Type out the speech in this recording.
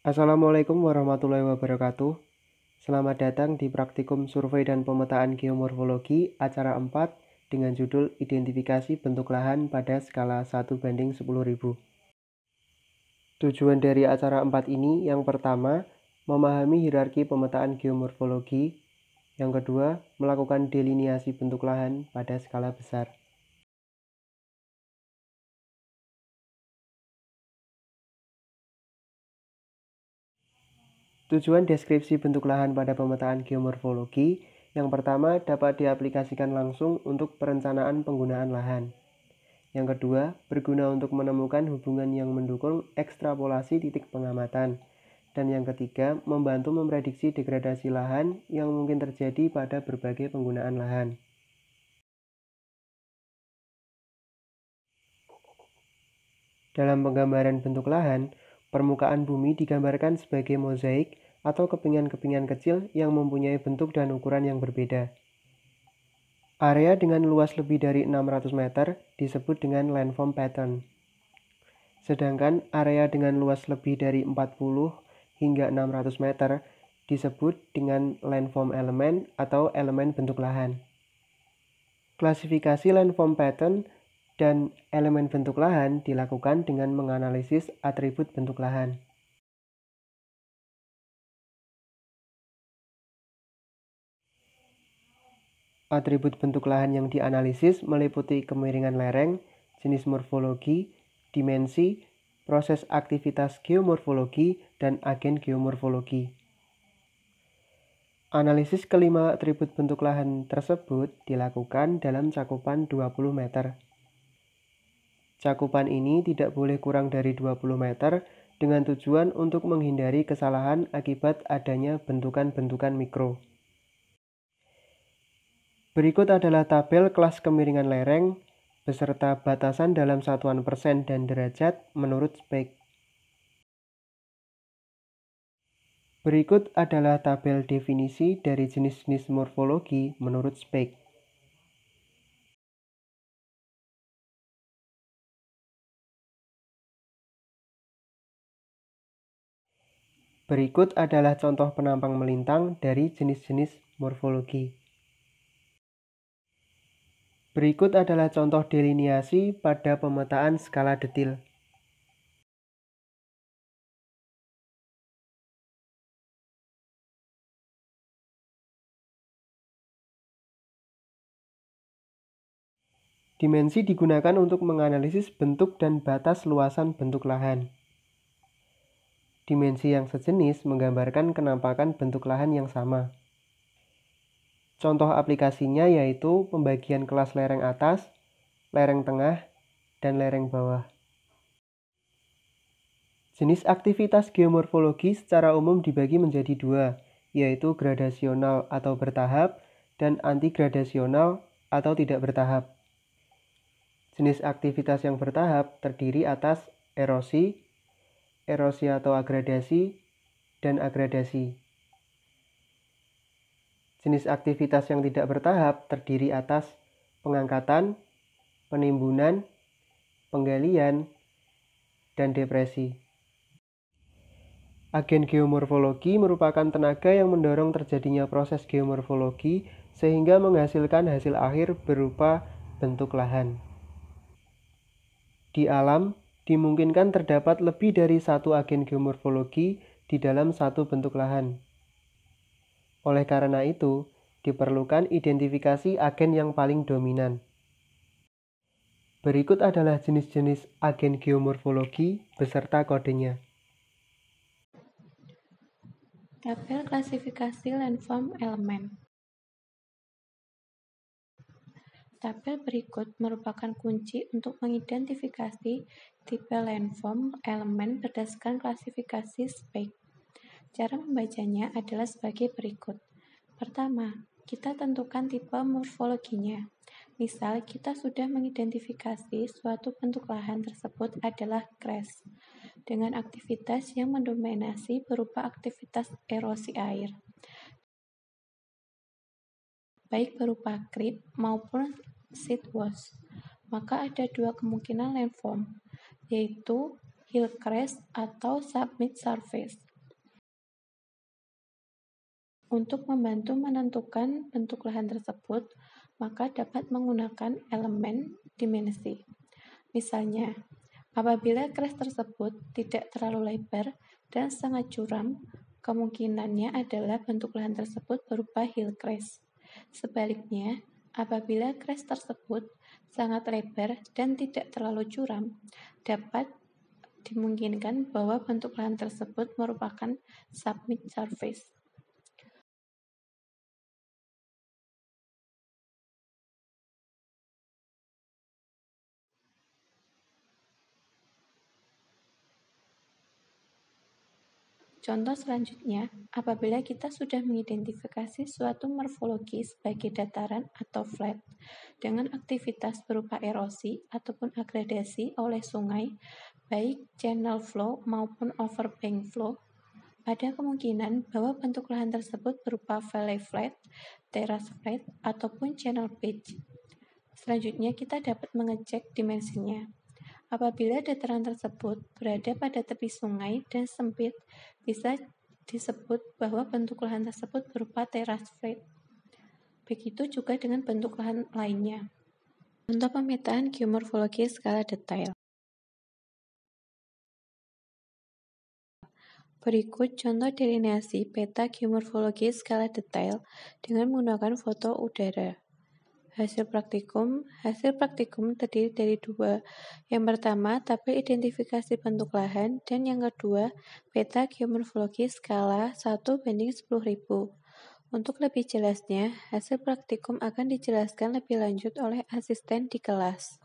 Assalamualaikum warahmatullahi wabarakatuh. Selamat datang di Praktikum Survei dan Pemetaan Geomorfologi acara 4 dengan judul Identifikasi Bentuk Lahan pada Skala 1:10.000. Tujuan dari acara 4 ini yang pertama, memahami hierarki pemetaan geomorfologi. Yang kedua, melakukan deliniasi bentuk lahan pada skala besar. Tujuan deskripsi bentuk lahan pada pemetaan geomorfologi, yang pertama dapat diaplikasikan langsung untuk perencanaan penggunaan lahan. Yang kedua, berguna untuk menemukan hubungan yang mendukung ekstrapolasi titik pengamatan. Dan yang ketiga, membantu memprediksi degradasi lahan yang mungkin terjadi pada berbagai penggunaan lahan. Dalam penggambaran bentuk lahan, permukaan bumi digambarkan sebagai mozaik atau kepingan-kepingan kecil yang mempunyai bentuk dan ukuran yang berbeda. Area dengan luas lebih dari 600 meter disebut dengan landform pattern. Sedangkan area dengan luas lebih dari 40 hingga 600 meter disebut dengan landform element atau elemen bentuk lahan. Klasifikasi landform pattern dan elemen bentuk lahan dilakukan dengan menganalisis atribut bentuk lahan. Atribut bentuk lahan yang dianalisis meliputi kemiringan lereng, jenis morfologi, dimensi, proses aktivitas geomorfologi, dan agen geomorfologi. Analisis kelima atribut bentuk lahan tersebut dilakukan dalam cakupan 20 meter. Cakupan ini tidak boleh kurang dari 20 meter dengan tujuan untuk menghindari kesalahan akibat adanya bentukan-bentukan mikro. Berikut adalah tabel kelas kemiringan lereng beserta batasan dalam satuan persen dan derajat menurut spek. Berikut adalah tabel definisi dari jenis-jenis morfologi menurut spek. Berikut adalah contoh penampang melintang dari jenis-jenis morfologi. Berikut adalah contoh deliniasi pada pemetaan skala detil. Dimensi digunakan untuk menganalisis bentuk dan batas luasan bentuk lahan. Dimensi yang sejenis menggambarkan kenampakan bentuk lahan yang sama. Contoh aplikasinya yaitu pembagian kelas lereng atas, lereng tengah, dan lereng bawah. Jenis aktivitas geomorfologi secara umum dibagi menjadi dua, yaitu gradasional atau bertahap dan antigradasional atau tidak bertahap. Jenis aktivitas yang bertahap terdiri atas erosi, erosi atau agradasi, dan agradasi. Jenis aktivitas yang tidak bertahap terdiri atas pengangkatan, penimbunan, penggalian, dan depresi. Agen geomorfologi merupakan tenaga yang mendorong terjadinya proses geomorfologi sehingga menghasilkan hasil akhir berupa bentuk lahan. Di alam, dimungkinkan terdapat lebih dari satu agen geomorfologi di dalam satu bentuk lahan. Oleh karena itu, diperlukan identifikasi agen yang paling dominan. Berikut adalah jenis-jenis agen geomorfologi beserta kodenya. Tabel klasifikasi landform elemen. Tabel berikut merupakan kunci untuk mengidentifikasi tipe landform elemen berdasarkan klasifikasi spek. Cara membacanya adalah sebagai berikut. Pertama, kita tentukan tipe morfologinya. Misal, kita sudah mengidentifikasi suatu bentuk lahan tersebut adalah crest, dengan aktivitas yang mendominasi berupa aktivitas erosi air, baik berupa creep maupun sheet wash. Maka ada dua kemungkinan landform, yaitu hill crest atau submerged surface. Untuk membantu menentukan bentuk lahan tersebut, maka dapat menggunakan elemen dimensi. Misalnya, apabila crash tersebut tidak terlalu lebar dan sangat curam, kemungkinannya adalah bentuk lahan tersebut berupa hill crash. Sebaliknya, apabila crash tersebut sangat lebar dan tidak terlalu curam, dapat dimungkinkan bahwa bentuk lahan tersebut merupakan submit surface. Contoh selanjutnya, apabila kita sudah mengidentifikasi suatu morfologi sebagai dataran atau flat dengan aktivitas berupa erosi ataupun agradasi oleh sungai, baik channel flow maupun overbank flow, ada kemungkinan bahwa bentuk lahan tersebut berupa valley flat, terrace flat, ataupun channel pitch. Selanjutnya, kita dapat mengecek dimensinya. Apabila dataran tersebut berada pada tepi sungai dan sempit, bisa disebut bahwa bentuk lahan tersebut berupa terrace flat. Begitu juga dengan bentuk lahan lainnya. Contoh pemetaan geomorfologi skala detail. Berikut contoh delineasi peta geomorfologi skala detail dengan menggunakan foto udara. Hasil praktikum terdiri dari dua. Yang pertama, tabel identifikasi bentuk lahan, dan yang kedua, peta geomorfologi skala 1:10.000. Untuk lebih jelasnya, hasil praktikum akan dijelaskan lebih lanjut oleh asisten di kelas.